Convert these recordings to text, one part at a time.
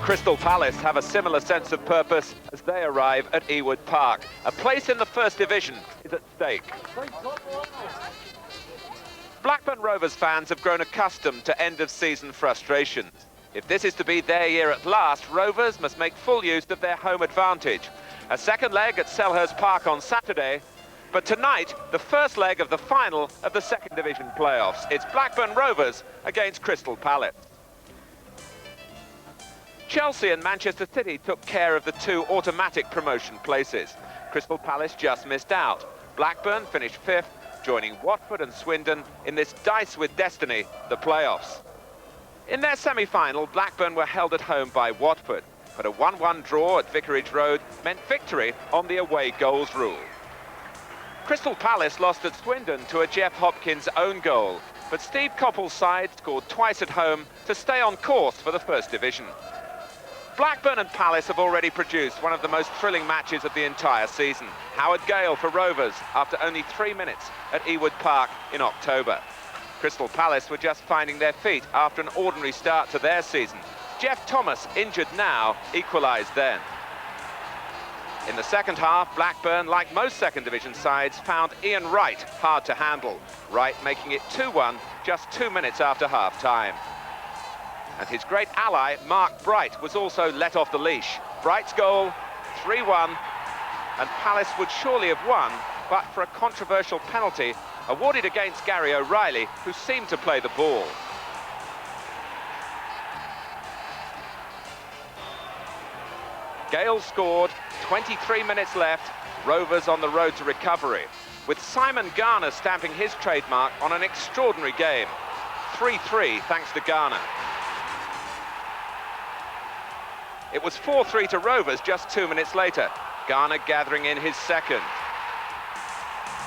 Crystal Palace have a similar sense of purpose as they arrive at Ewood Park. A place in the First Division is at stake. Blackburn Rovers fans have grown accustomed to end-of-season frustrations. If this is to be their year at last, Rovers must make full use of their home advantage. A second leg at Selhurst Park on Saturday, but tonight, the first leg of the final of the Second Division playoffs. It's Blackburn Rovers against Crystal Palace. Chelsea and Manchester City took care of the two automatic promotion places. Crystal Palace just missed out. Blackburn finished fifth, joining Watford and Swindon in this dice with destiny, the playoffs. In their semi-final, Blackburn were held at home by Watford, but a 1-1 draw at Vicarage Road meant victory on the away goals rule. Crystal Palace lost at Swindon to a Jeff Hopkins own goal, but Steve Coppell's side scored twice at home to stay on course for the First Division. Blackburn and Palace have already produced one of the most thrilling matches of the entire season. Howard GAYLE for Rovers after only 3 minutes at Ewood Park in October. Crystal Palace were just finding their feet after an ordinary start to their season. Jeff Thomas, injured now, equalised then. In the second half, Blackburn, like most second division sides, found Ian Wright hard to handle. Wright making it 2-1 just 2 minutes after half-time. And his great ally, Mark Bright, was also let off the leash. Bright's goal, 3-1, and Palace would surely have won, but for a controversial penalty awarded against Gary O'Reilly, who seemed to play the ball. GAYLE scored, 23 minutes left, Rovers on the road to recovery, with Simon Garner stamping his trademark on an extraordinary game. 3-3 thanks to Garner. It was 4-3 to Rovers just 2 minutes later, Garner gathering in his second.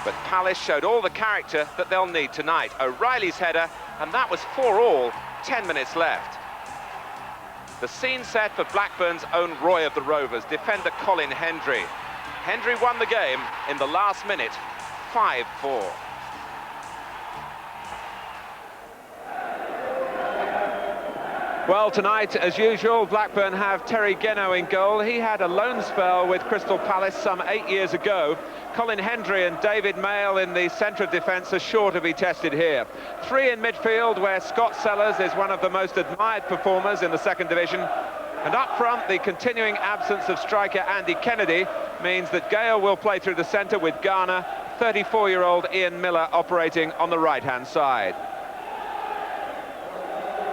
But Palace showed all the character that they'll need tonight. O'Reilly's header, and that was 4-4, 10 minutes left. The scene set for Blackburn's own Roy of the Rovers, defender Colin Hendry. Hendry won the game in the last minute, 5-4. Well, tonight, as usual, Blackburn have Terry Geno in goal. He had a loan spell with Crystal Palace some 8 years ago. Colin Hendry and David Mayle in the centre of defence are sure to be tested here. 3 in midfield, where Scott Sellers is one of the most admired performers in the Second Division. And up front, the continuing absence of striker Andy Kennedy means that GAYLE will play through the centre with Garner, 34-year-old Ian Miller operating on the right-hand side.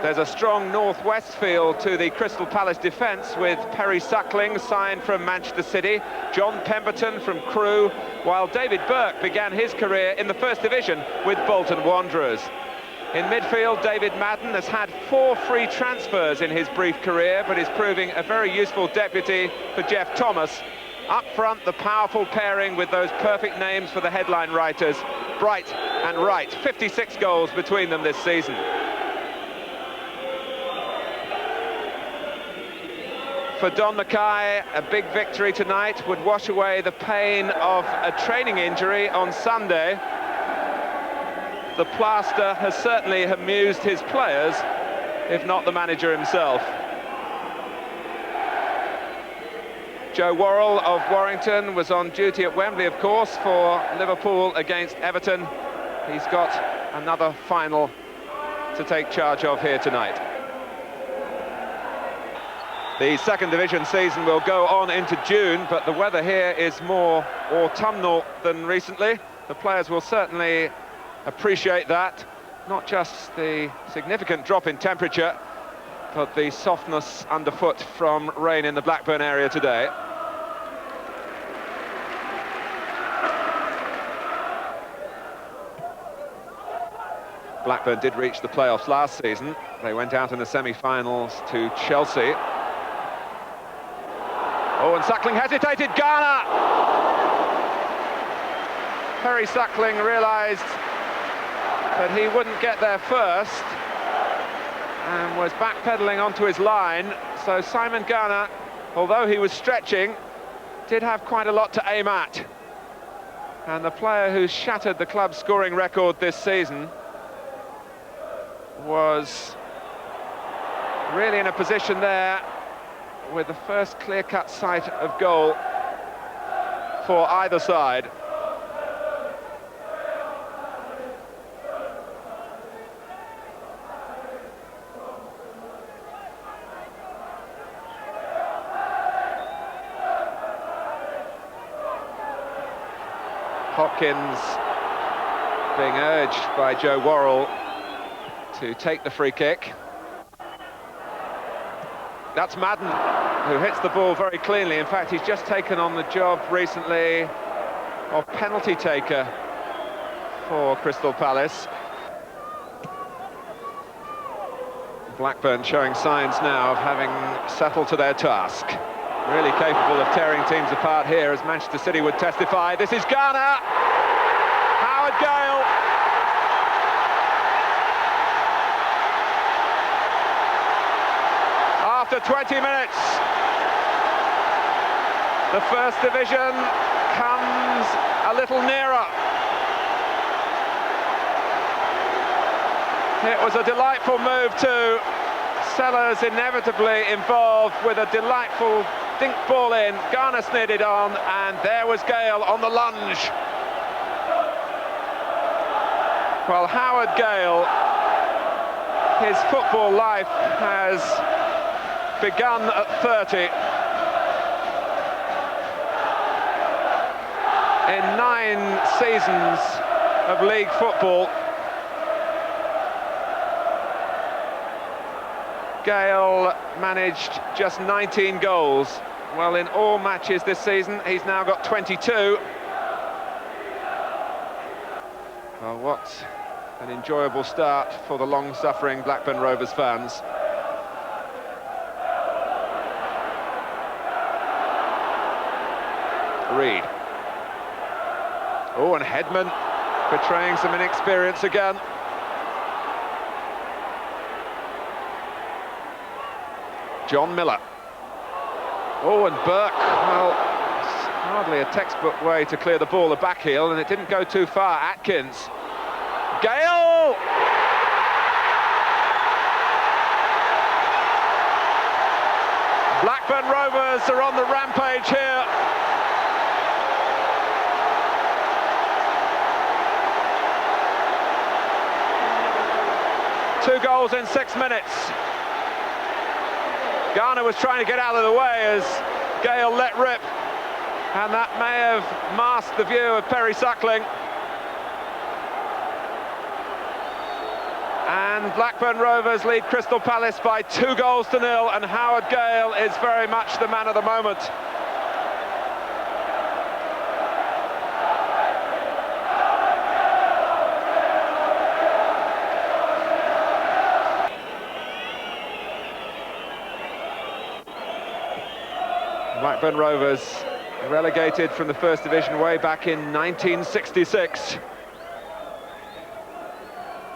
There's a strong northwest feel to the Crystal Palace defence, with Perry Suckling signed from Manchester City, John Pemberton from Crewe, while David Burke began his career in the First Division with Bolton Wanderers. In midfield, David Madden has had 4 free transfers in his brief career, but is proving a very useful deputy for Jeff Thomas. Up front, the powerful pairing with those perfect names for the headline writers, Bright and Wright. 56 goals between them this season. For Don MACKAY, a big victory tonight would wash away the pain of a training injury on Sunday. The plaster has certainly amused his players, if not the manager himself. Joe Worrell of Warrington was on duty at Wembley, of course, for Liverpool against Everton. He's got another final to take charge of here tonight. The Second Division season will go on into June, but the weather here is more autumnal than recently. The players will certainly appreciate that. Not just the significant drop in temperature, but the softness underfoot from rain in the Blackburn area today. Blackburn did reach the playoffs last season. They went out in the semi-finals to Chelsea. Oh, and Suckling hesitated. Garner! Perry Suckling realised that he wouldn't get there first and was backpedalling onto his line. So Simon Garner, although he was stretching, did have quite a lot to aim at. And the player who shattered the club's scoring record this season was really in a position there with the first clear-cut sight of goal for either side. Hopkins being urged by Joe Worrell to take the free kick. That's Madden, who hits the ball very cleanly. In fact, he's just taken on the job recently of penalty taker for Crystal Palace. Blackburn showing signs now of having settled to their task. Really capable of tearing teams apart here, as Manchester City would testify. This is Garner! Howard GAYLE! After 20 minutes, the First Division comes a little nearer. It was a delightful move too. Sellers inevitably involved with a delightful dink ball in. Garner sneered it on, and there was GAYLE on the lunge. Well, Howard GAYLE, his football life has begun at 30. In 9 seasons of league football, GAYLE managed just 19 goals. Well, in all matches this season, he's now got 22. Well, what an enjoyable start for the long-suffering Blackburn Rovers fans. Reed. Oh, and Headman betraying some inexperience again. John Miller. Oh, and Burke, well, it's hardly a textbook way to clear the ball, the back heel, and it didn't go too far. Atkins. GAYLE! Blackburn Rovers are on the rampage here. Two goals in 6 minutes. Garner was trying to get out of the way as GAYLE let rip, and that may have masked the view of Perry Suckling. And Blackburn Rovers lead Crystal Palace by 2 goals to 0, and Howard GAYLE is very much the man of the moment. Blackburn Rovers relegated from the First Division way back in 1966.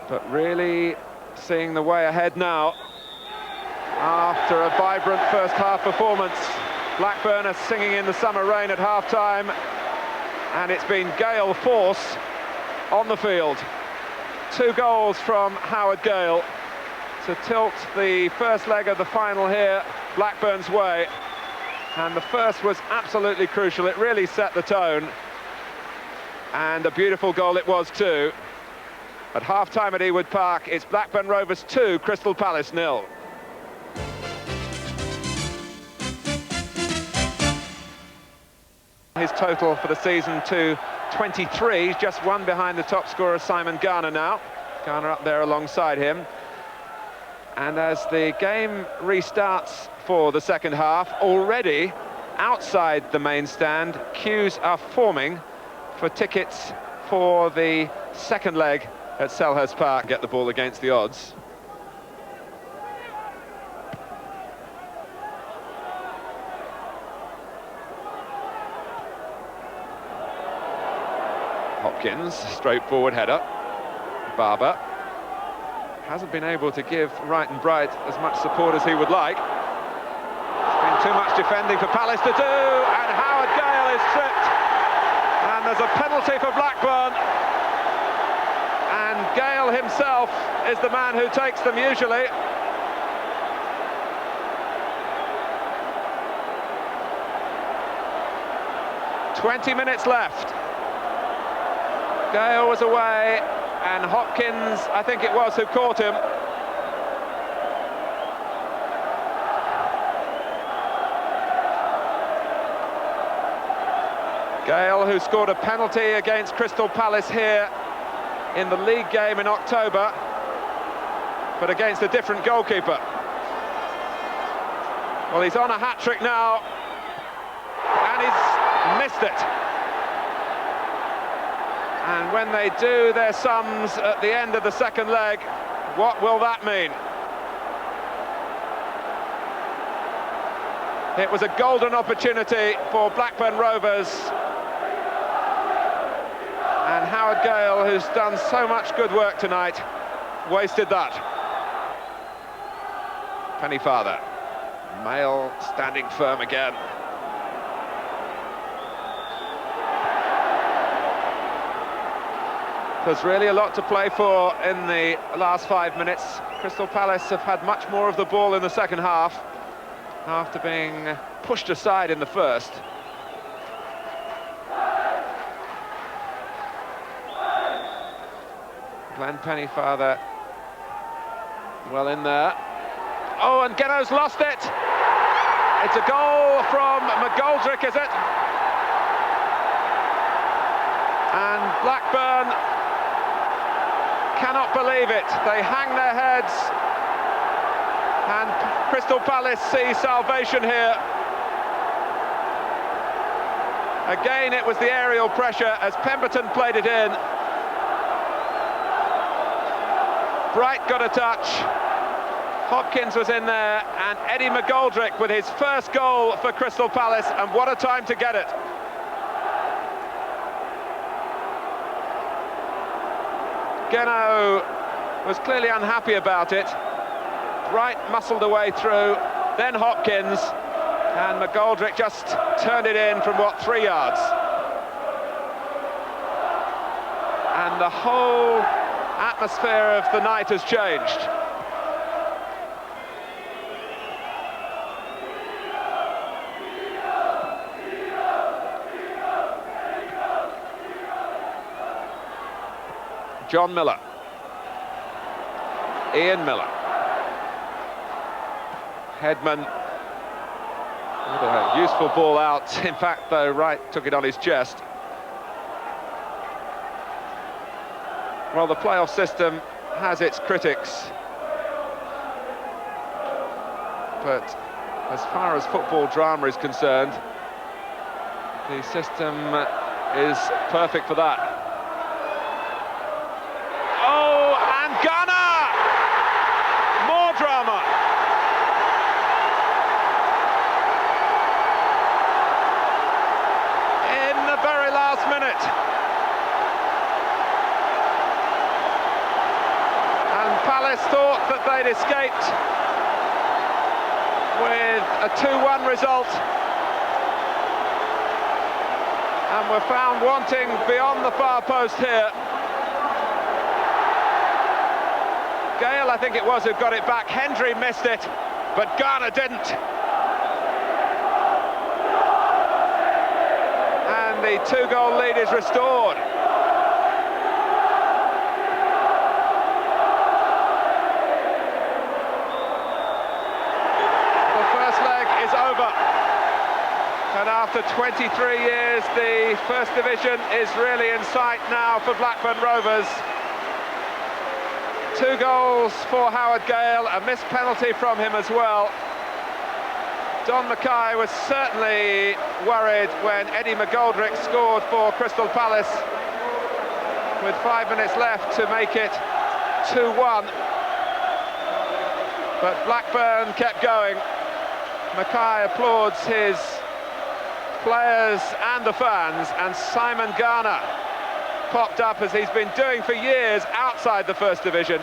But really seeing the way ahead now. After a vibrant first half performance, Blackburn are singing in the summer rain at half-time, and it's been GAYLE force on the field. 2 goals from Howard GAYLE to tilt the first leg of the final here Blackburn's way. And the first was absolutely crucial. It really set the tone. And a beautiful goal it was too. At half-time at Ewood Park, it's Blackburn Rovers 2, Crystal Palace 0. His total for the season to 23, just 1 behind the top scorer Simon Garner now. Garner up there alongside him. And as the game restarts for the second half, already outside the main stand, queues are forming for tickets for the second leg at Selhurst Park. Get the ball against the odds. Hopkins, straightforward header. Barber hasn't been able to give Wright and Bright as much support as he would like. It's been too much defending for Palace to do, and Howard GAYLE is stripped. And there's a penalty for Blackburn. And GAYLE himself is the man who takes them usually. 20 minutes left. GAYLE was away, and Hopkins, I think it was, who caught him. GAYLE, who scored a penalty against Crystal Palace here in the league game in October, but against a different goalkeeper. Well, he's on a hat-trick now, and he's missed it. And when they do their sums at the end of the second leg, what will that mean? It was a golden opportunity for Blackburn Rovers. And Howard GAYLE, who's done so much good work tonight, wasted that. Pennyfather. Mail standing firm again. There's really a lot to play for in the last 5 minutes. Crystal Palace have had much more of the ball in the second half, after being pushed aside in the first. Glenn Pennyfather well in there. Oh, and Geno's lost it. It's a goal from McGoldrick, is it? And Blackburn cannot believe it. They hang their heads, and Crystal Palace see salvation here. Again, it was the aerial pressure as Pemberton played it in. Bright got a touch. Hopkins was in there, and Eddie McGoldrick with his first goal for Crystal Palace, and what a time to get it. Geno was clearly unhappy about it. Bright muscled away through, then Hopkins, and McGoldrick just turned it in from, what, 3 yards. And the whole atmosphere of the night has changed. John Miller. Ian Miller. Headman. With a useful ball out. In fact, though, Wright took it on his chest. Well, the playoff system has its critics, but as far as football drama is concerned, the system is perfect for that. Oh, and GARNER! More drama! In the very last minute. Palace thought that they'd escaped with a 2-1 result, and were found wanting beyond the far post here. GAYLE, I think it was, who got it back. Hendry missed it, but GARNER didn't. And the 2-goal lead is restored. And after 23 years, the First Division is really in sight now for Blackburn Rovers. 2 goals for Howard GAYLE, a missed penalty from him as well. Don MACKAY was certainly worried when Eddie McGoldrick scored for Crystal Palace with 5 minutes left to make it 2-1. But Blackburn kept going. MACKAY applauds his players and the fans, and Simon Garner popped up, as he's been doing for years outside the First Division,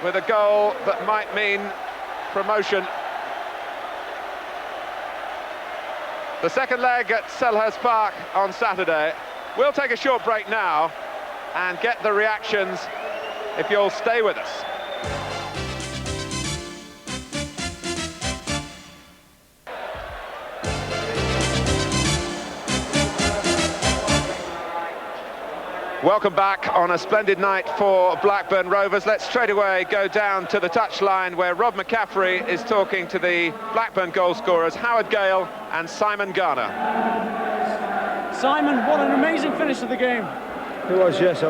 with a goal that might mean promotion. The second leg at Selhurst Park on Saturday. We'll take a short break now and get the reactions, if you'll stay with us. Welcome back on a splendid night for Blackburn Rovers. Let's straight away go down to the touchline where Rob McCaffrey is talking to the Blackburn goal scorers, Howard Gale and Simon Garner. Simon, what an amazing finish of the game. It was, yes.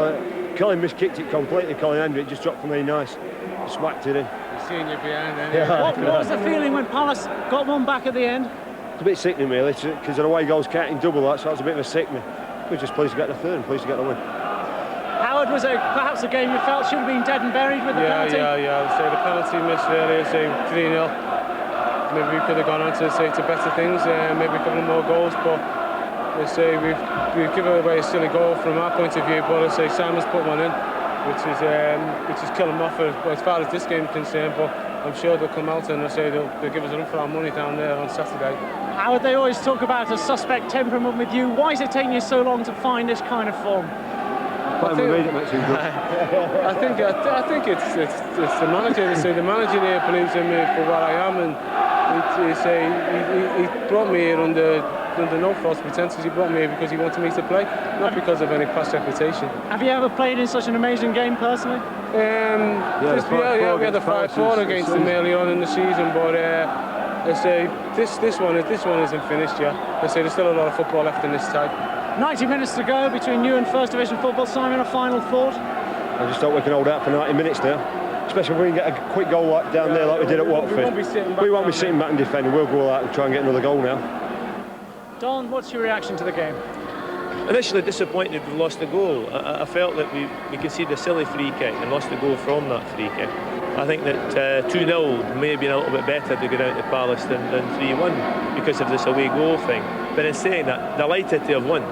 Colin miskicked it completely. Colin Hendry, it just dropped from really nice. Just whacked it in. Seeing you behind then. Yeah. What was the feeling when Palace got one back at the end? It's a bit sickening, really, because the away goals counting double that, so it's a bit of a sickening. We're just pleased to get the third and pleased to get the win. Howard, was perhaps a game you felt should have been dead and buried with the penalty? Yeah. I'd say the penalty missed earlier, say 3-0. Maybe we could have gone on to better things, maybe a couple more goals, but let's say we've given away a silly goal from our point of view, but let's say Simon's put one in, which is killing him off as far as this game is concerned, but I'm sure they'll come out and they'll give us a run for our money down there on Saturday. Howard, they always talk about a suspect temperament with you. Why is it taking you so long to find this kind of form? I think it's the manager. They say the manager here believes in me for what I am, and he brought me here under no false pretences. He brought me here because he wanted me to play, not because of any past reputation. Have you ever played in such an amazing game personally? We had a 5-4 against them early on in the season, but they say this one isn't finished yet. They say there's still a lot of football left in this type. 90 minutes to go between you and First Division football. Simon, a final thought? I just hope we can hold out for 90 minutes now, especially if we can get a quick goal down there like we did at Watford. We won't be sitting back and defending. We'll go out and try and get another goal now. Don, what's your reaction to the game? Initially disappointed we lost the goal. I felt that we conceded a silly free kick and lost the goal from that free kick. I think that 2-0 may have been a little bit better to go down to Palace than 3-1 because of this away goal thing. But in saying that, delighted to have won.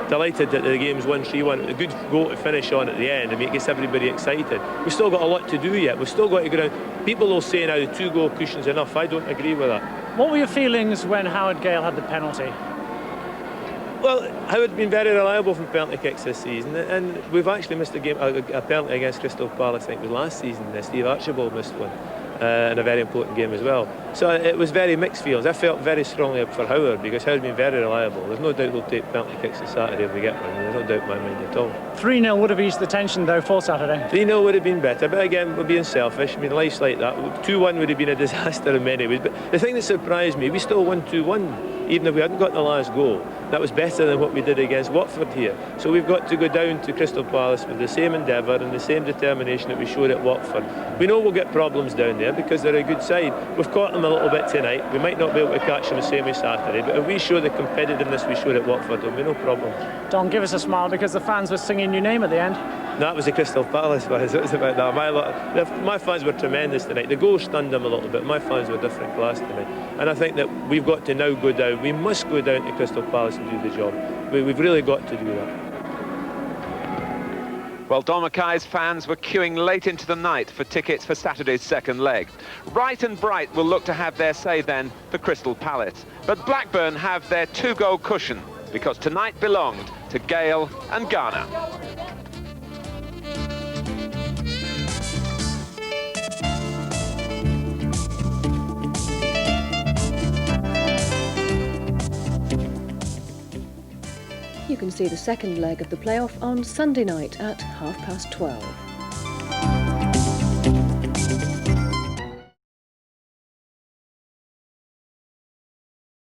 Delighted that the game's won 3-1. A good goal to finish on at the end. I mean, it gets everybody excited. We've still got a lot to do yet. We've still got to go down. People will say now the 2-goal cushion's enough. I don't agree with that. What were your feelings when Howard Gale had the penalty? Well, Howard's been very reliable from penalty kicks this season, and we've actually missed a penalty against Crystal Palace. I think it was last season. Steve Archibald missed one in a very important game as well. So it was very mixed feelings. I felt very strongly up for Howard because Howard's been very reliable. There's no doubt he'll take penalty kicks on Saturday if we get one. There's no doubt in my mind at all. 3-0 would have eased the tension though for Saturday. 3-0 would have been better, but again, we're being selfish. I mean, life's like that. 2-1 would have been a disaster in many ways. But the thing that surprised me, we still won 2-1, even if we hadn't got the last goal. That was better than what we did against Watford here. So we've got to go down to Crystal Palace with the same endeavour and the same determination that we showed at Watford. We know we'll get problems down there because they're a good side. We've caught them a little bit tonight. We might not be able to catch them the same as Saturday, but if we show the competitiveness we showed at Watford, there'll be no problem. Don, give us a smile because the fans were singing your name at the end. That was the Crystal Palace fans. It was about that. My fans were tremendous tonight. The goal stunned them a little bit. My fans were different class tonight. And I think that we've got to now go down. We must go down to Crystal Palace and do the job. We've really got to do that. Well, Don Mackay's fans were queuing late into the night for tickets for Saturday's second leg. Wright and Bright will look to have their say then for Crystal Palace. But Blackburn have their 2-goal cushion because tonight belonged to Gale and Garner. You can see the second leg of the playoff on Sunday night at 12:30.